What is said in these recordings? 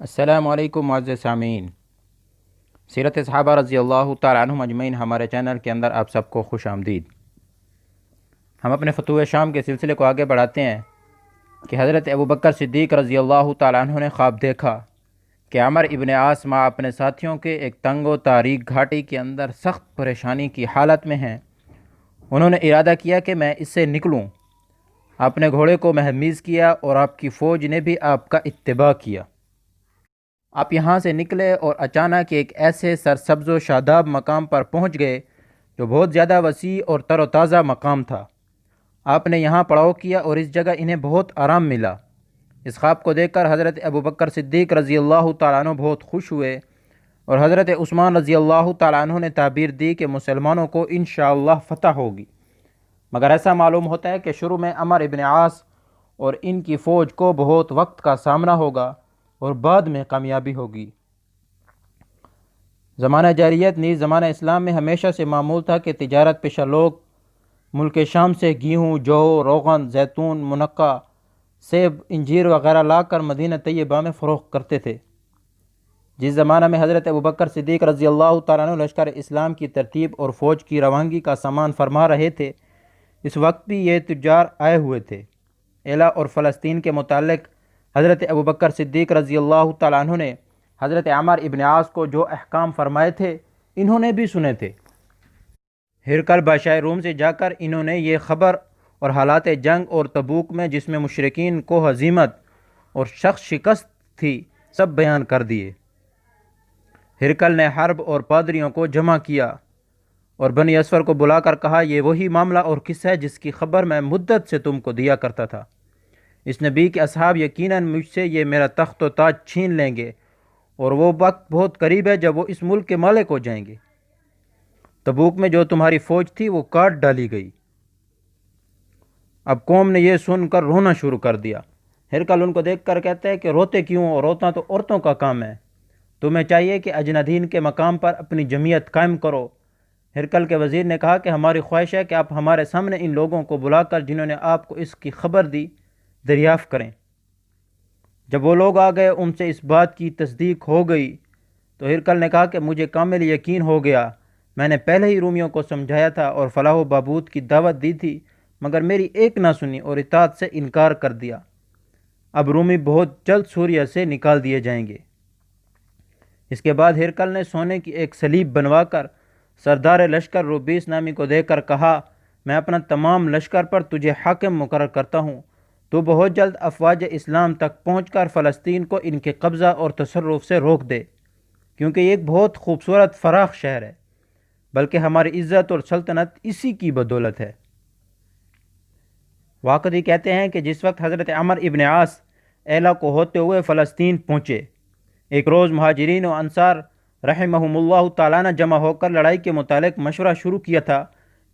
السلام علیکم معزز سامعین، سیرت صحابہ رضی اللہ تعالیٰ عنہم اجمعین ہمارے چینل کے اندر آپ سب کو خوش آمدید۔ ہم اپنے فتوح شام کے سلسلے کو آگے بڑھاتے ہیں کہ حضرت ابوبکر صدیق رضی اللہ تعالیٰ عنہ نے خواب دیکھا کہ عمر ابن عاص مع اپنے ساتھیوں کے ایک تنگ و تاریک گھاٹی کے اندر سخت پریشانی کی حالت میں ہیں۔ انہوں نے ارادہ کیا کہ میں اس سے نکلوں۔ اپنے گھوڑے کو مہمیز کیا اور آپ کی فوج نے بھی آپ کا اتباع کیا۔ آپ یہاں سے نکلے اور اچانک ایک ایسے سرسبز و شاداب مقام پر پہنچ گئے جو بہت زیادہ وسیع اور تر و تازہ مقام تھا۔ آپ نے یہاں پڑاؤ کیا اور اس جگہ انہیں بہت آرام ملا۔ اس خواب کو دیکھ کر حضرت ابوبکر صدیق رضی اللہ تعالیٰ عنہ بہت خوش ہوئے اور حضرت عثمان رضی اللہ تعالیٰ عنہ نے تعبیر دی کہ مسلمانوں کو انشاءاللہ فتح ہوگی۔ مگر ایسا معلوم ہوتا ہے کہ شروع میں عمر ابن عاص اور ان کی فوج کو بہت وقت کا سامنا ہوگا اور بعد میں کامیابی ہوگی۔ زمانہ جاہلیت نیز زمانہ اسلام میں ہمیشہ سے معمول تھا کہ تجارت پیشہ لوگ ملک شام سے گیہوں، جو، روغن، زیتون، منقع، سیب، انجیر وغیرہ لا کر مدینہ طیبہ میں فروخت کرتے تھے۔ جس زمانہ میں حضرت ابوبکر صدیق رضی اللہ تعالیٰ عنہ لشکر اسلام کی ترتیب اور فوج کی روانگی کا سامان فرما رہے تھے، اس وقت بھی یہ تجار آئے ہوئے تھے۔ ایلا اور فلسطین کے متعلق حضرت ابوبکر صدیق رضی اللہ تعالیٰ عنہ نے حضرت عمر ابن عاص کو جو احکام فرمائے تھے انہوں نے بھی سنے تھے۔ ہرقل بادشاہ روم سے جا کر انہوں نے یہ خبر اور حالات جنگ اور تبوک میں جس میں مشرکین کو ہزیمت اور شکست تھی سب بیان کر دیے۔ ہرقل نے حرب اور پادریوں کو جمع کیا اور بنی اسفر کو بلا کر کہا، یہ وہی معاملہ اور قصہ ہے جس کی خبر میں مدت سے تم کو دیا کرتا تھا۔ اس نبی کے اصحاب یقیناً مجھ سے یہ میرا تخت و تاج چھین لیں گے اور وہ وقت بہت قریب ہے جب وہ اس ملک کے مالک ہو جائیں گے۔ تبوک میں جو تمہاری فوج تھی وہ کاٹ ڈالی گئی۔ اب قوم نے یہ سن کر رونا شروع کر دیا۔ ہرقل ان کو دیکھ کر کہتا ہے کہ روتے کیوں، اور رونا تو عورتوں کا کام ہے۔ تمہیں چاہیے کہ اجنادین کے مقام پر اپنی جمعیت قائم کرو۔ ہرقل کے وزیر نے کہا کہ ہماری خواہش ہے کہ آپ ہمارے سامنے ان لوگوں کو بلا کر جنہوں نے آپ کو اس کی خبر دی دریافت کریں۔ جب وہ لوگ آ گئے ان سے اس بات کی تصدیق ہو گئی تو ہرقل نے کہا کہ مجھے کامل یقین ہو گیا۔ میں نے پہلے ہی رومیوں کو سمجھایا تھا اور فلاح و بہبود کی دعوت دی تھی، مگر میری ایک نہ سنی اور اطاعت سے انکار کر دیا۔ اب رومی بہت جلد سوریہ سے نکال دیے جائیں گے۔ اس کے بعد ہرقل نے سونے کی ایک صلیب بنوا کر سردار لشکر روبیس نامی کو دے کر کہا، میں اپنا تمام لشکر پر تجھے حاکم مقرر کرتا ہوں۔ تو بہت جلد افواج اسلام تک پہنچ کر فلسطین کو ان کے قبضہ اور تصرف سے روک دے، کیونکہ یہ ایک بہت خوبصورت فراخ شہر ہے، بلکہ ہماری عزت اور سلطنت اسی کی بدولت ہے۔ واقعی کہتے ہیں کہ جس وقت حضرت عمر ابن عاص ایلا کو ہوتے ہوئے فلسطین پہنچے، ایک روز مہاجرین و انصار رحمہم اللہ تعالیٰ نے جمع ہو کر لڑائی کے متعلق مشورہ شروع کیا تھا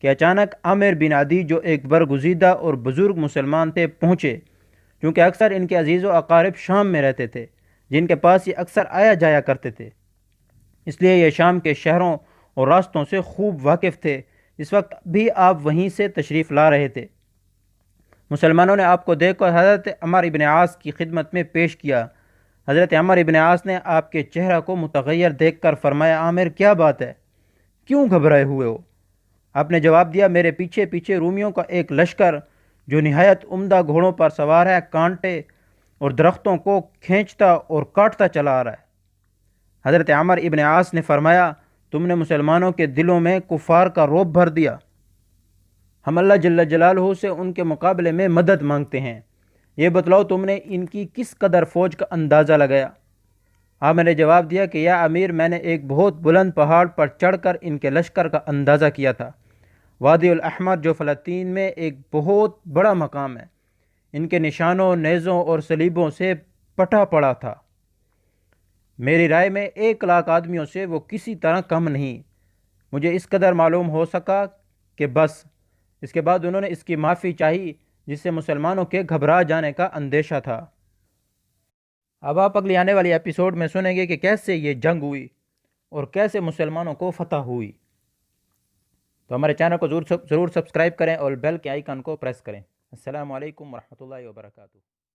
کہ اچانک عامر بن عدی جو ایک برگزیدہ اور بزرگ مسلمان تھے پہنچے، کیونکہ اکثر ان کے عزیز و اقارب شام میں رہتے تھے جن کے پاس یہ اکثر آیا جایا کرتے تھے، اس لیے یہ شام کے شہروں اور راستوں سے خوب واقف تھے۔ اس وقت بھی آپ وہیں سے تشریف لا رہے تھے۔ مسلمانوں نے آپ کو دیکھ کر حضرت عمر ابن عاص کی خدمت میں پیش کیا۔ حضرت عمر ابن عاص نے آپ کے چہرہ کو متغیر دیکھ کر فرمایا، عامر کیا بات ہے، کیوں گھبرائے ہوئے ہو؟ آپ نے جواب دیا، میرے پیچھے پیچھے رومیوں کا ایک لشکر جو نہایت عمدہ گھوڑوں پر سوار ہے، کانٹے اور درختوں کو کھینچتا اور کاٹتا چلا آ رہا ہے۔ حضرت عمر ابن عاص نے فرمایا، تم نے مسلمانوں کے دلوں میں کفار کا رعب بھر دیا۔ ہم اللہ جل جلالہ سے ان کے مقابلے میں مدد مانگتے ہیں۔ یہ بتلاؤ تم نے ان کی کس قدر فوج کا اندازہ لگایا؟ عامر نے جواب دیا کہ یا امیر، میں نے ایک بہت بلند پہاڑ پر چڑھ کر ان کے لشکر کا اندازہ کیا تھا۔ وادی الاحمر جو فلسطین میں ایک بہت بڑا مقام ہے، ان کے نشانوں، نیزوں اور صلیبوں سے پٹا پڑا تھا۔ میری رائے میں 1,00,000 آدمیوں سے وہ کسی طرح کم نہیں۔ مجھے اس قدر معلوم ہو سکا کہ بس۔ اس کے بعد انہوں نے اس کی معافی چاہی جس سے مسلمانوں کے گھبرا جانے کا اندیشہ تھا۔ اب آپ اگلی آنے والی ایپیسوڈ میں سنیں گے کہ کیسے یہ جنگ ہوئی اور کیسے مسلمانوں کو فتح ہوئی۔ تو ہمارے چینل کو ضرور سبسکرائب کریں اور بیل کے آئیکن کو پریس کریں۔ السلام علیکم ورحمۃ اللہ وبرکاتہ۔